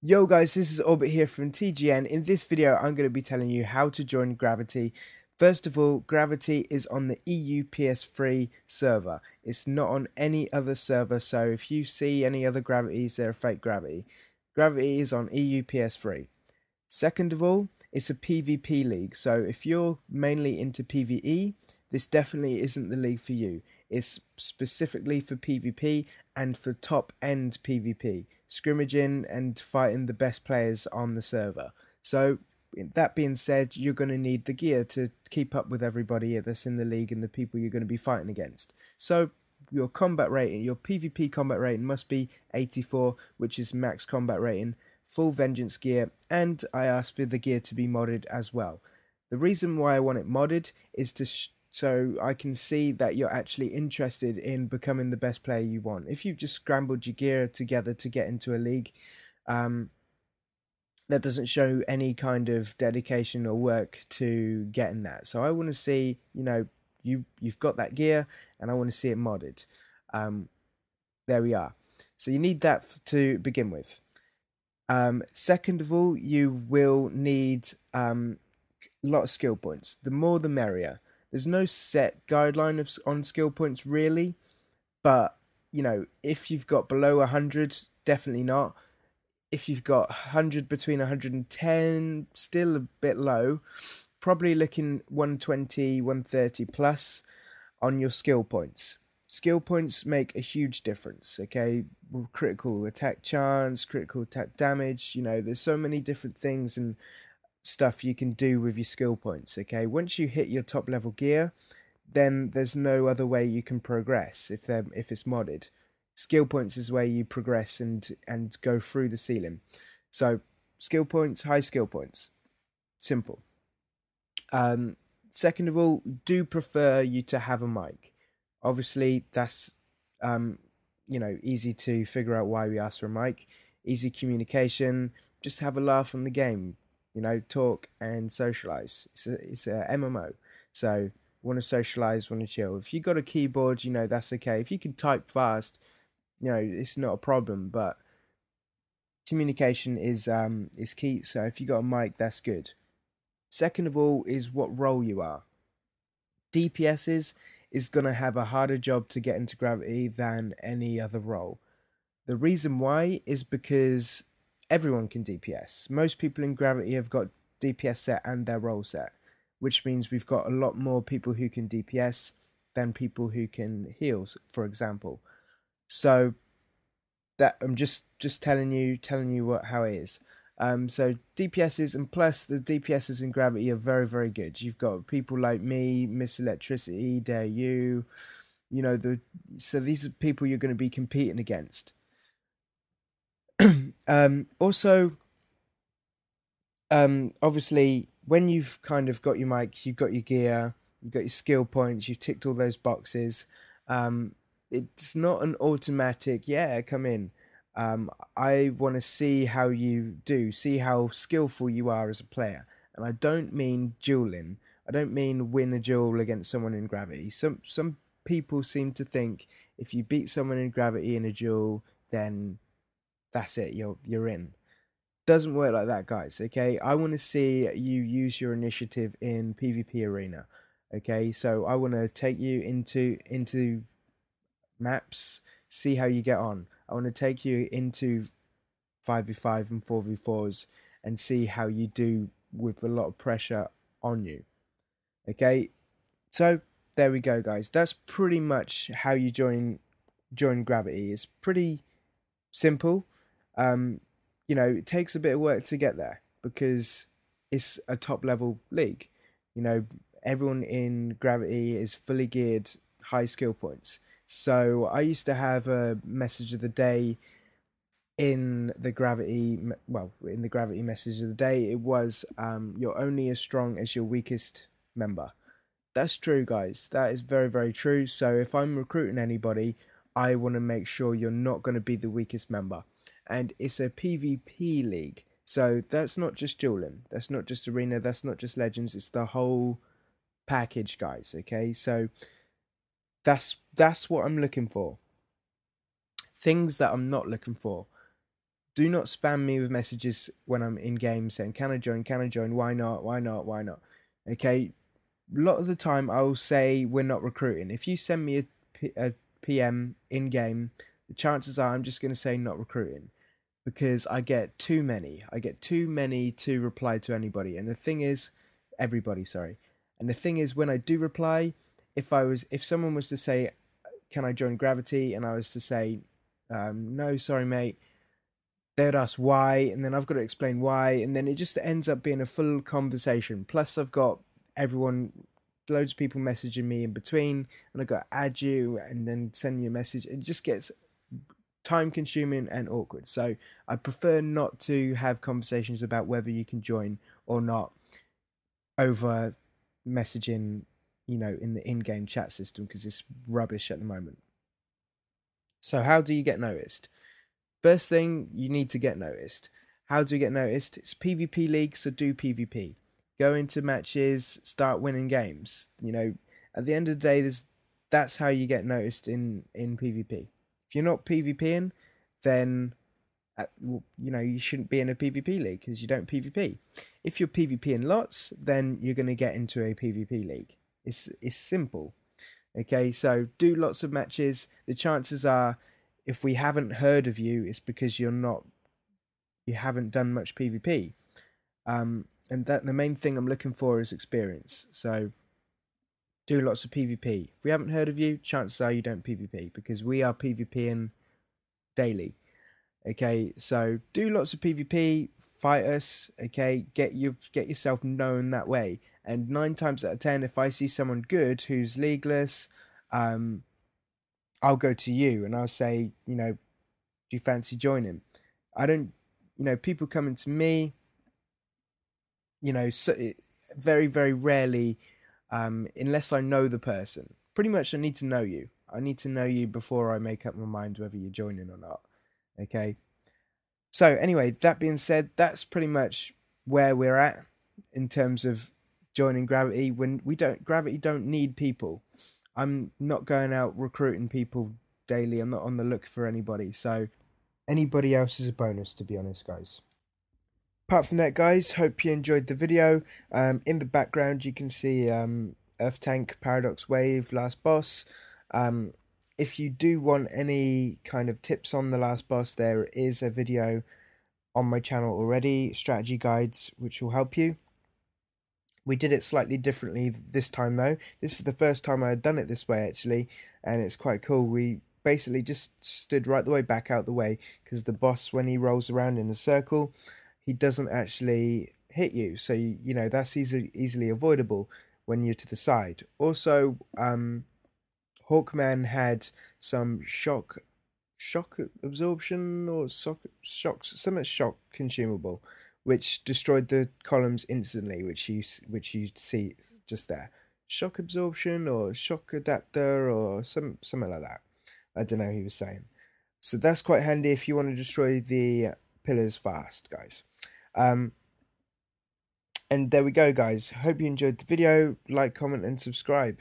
Yo guys, this is Orbit here from TGN. In this video, I'm going to be telling you how to join GRaviTY. First of all, GRaviTY is on the EU PS3 server. It's not on any other server, so if you see any other GRaviTYs, they're a fake GRaviTY. GRaviTY is on EU PS3. Second of all, it's a PvP league, so if you're mainly into PvE, this definitely isn't the league for you. It's specifically for PvP and for top-end PvP, scrimmaging and fighting the best players on the server. So, that being said, you're going to need the gear to keep up with everybody that's in the league and the people you're going to be fighting against. So, your combat rating, your PvP combat rating must be 84, which is max combat rating, full vengeance gear, and I asked for the gear to be modded as well. The reason why I want it modded is so I can see that you're actually interested in becoming the best player you want. If you've just scrambled your gear together to get into a league, that doesn't show any kind of dedication or work to getting that. So I want to see, you've got that gear, and I want to see it modded. There we are. So you need that to begin with. Second of all, you will need a lot of skill points. The more the merrier. There's no set guideline on skill points really, but if you've got below 100, definitely not. If you've got 100 between 110, still a bit low. Probably looking 120, 130 plus on your skill points. Skill points make a huge difference, okay? Critical attack chance, critical attack damage, there's so many different things and stuff you can do with your skill points, okay? Once you hit your top level gear, then there's no other way you can progress if it's modded. Skill points is where you progress and go through the ceiling. So skill points, high skill points. Simple. Second of all, do prefer you to have a mic. Obviously, that's easy to figure out why we ask for a mic. Easy communication, just have a laugh on the game. Talk and socialize. It's a MMO, so want to socialize, want to chill. If you got a keyboard, that's okay. If you can type fast, it's not a problem. But communication is key. So if you got a mic, that's good. Second of all, is what role you are. DPSs is gonna have a harder job to get into GRaviTY than any other role. The reason why is because everyone can DPS. Most people in GRaviTY have got DPS set and their role set, which means we've got a lot more people who can DPS than people who can heal, for example. So that I'm just telling you how it is. So DPSs, and plus the DPSs in GRaviTY are very, very good. You've got people like me, Miss Electricity, Dare You, so these are people you're going to be competing against. Obviously, when you've kind of got your mic, you've got your gear, you've got your skill points, you've ticked all those boxes, it's not an automatic, yeah, come in. I want to see how you do, see how skillful you are as a player. And I don't mean dueling. I don't mean win a duel against someone in GRaviTY. Some people seem to think if you beat someone in GRaviTY in a duel, then that's it, you're in. Doesn't work like that, guys, okay? I want to see you use your initiative in PvP arena, okay? So I want to take you into maps, see how you get on. I want to take you into 5v5 and 4v4s and see how you do with a lot of pressure on you, okay? So there we go, guys. That's pretty much how you join GRaviTY. It's pretty simple. It takes a bit of work to get there because it's a top level league. Everyone in GRaviTY is fully geared, high skill points. So I used to have a message of the day in the GRaviTY message of the day. It was you're only as strong as your weakest member. That's true, guys. That is very, very true. So if I'm recruiting anybody, I want to make sure you're not going to be the weakest member. And it's a PvP league. So that's not just dueling. That's not just arena. That's not just legends. It's the whole package, guys. Okay, so that's what I'm looking for. Things that I'm not looking for. Do not spam me with messages when I'm in game saying, can I join, why not, why not, why not? Okay, a lot of the time I will say we're not recruiting. If you send me a PM in game, the chances are I'm just going to say not recruiting, because I get too many. I get too many to reply to anybody. And the thing is, everybody, sorry. And the thing is, when I do reply, if someone was to say, can I join GRaviTY? And I was to say, no, sorry, mate, they would ask why, and then I've got to explain why, and then it just ends up being a full conversation. Plus, I've got loads of people messaging me in between, and I've got to add you and then send you a message. It just gets time consuming and awkward. So I prefer not to have conversations about whether you can join or not over messaging, in the in-game chat system, because it's rubbish at the moment. So how do you get noticed? First thing, you need to get noticed. How do you get noticed? It's PvP league, so do PvP. Go into matches, start winning games. At the end of the day, that's how you get noticed in PvP. If you're not PvPing, then you shouldn't be in a PvP league, because you don't PvP. If you're PvPing lots, then you're going to get into a PvP league. It's simple. Okay, so do lots of matches. The chances are, if we haven't heard of you, it's because you haven't done much PvP. And that the main thing I'm looking for is experience. So do lots of PvP. If we haven't heard of you, chances are you don't PvP, because we are PvPing daily. Okay, so do lots of PvP, fight us, okay, get yourself known that way. And 9 times out of 10, if I see someone good who's leagueless, I'll go to you and I'll say, do you fancy joining? I don't, people coming to me, very, very rarely, unless I know the person. Pretty much I need to know you. I need to know you before I make up my mind whether you're joining or not. Okay. So anyway, that being said, that's pretty much where we're at in terms of joining GRaviTY. When GRaviTY don't need people. I'm not going out recruiting people daily. I'm not on the look for anybody. So anybody else is a bonus, to be honest, guys. Apart from that, guys, hope you enjoyed the video. In the background, you can see Earth Tank, Paradox Wave, Last Boss. If you do want any kind of tips on the last boss, there is a video on my channel already, strategy guides, which will help you. We did it slightly differently this time though. This is the first time I had done it this way actually, and it's quite cool. We basically just stood right the way back out the way, because the boss, when he rolls around in a circle, he doesn't actually hit you. So, that's easily avoidable when you're to the side. Also, Hawkman had some shock absorption or shock consumable, which destroyed the columns instantly, which you see just there. Shock absorption or shock adapter or something like that. I don't know what he was saying. So that's quite handy if you want to destroy the pillars fast, guys. And there we go, guys. Hope you enjoyed the video. Like, comment, and subscribe.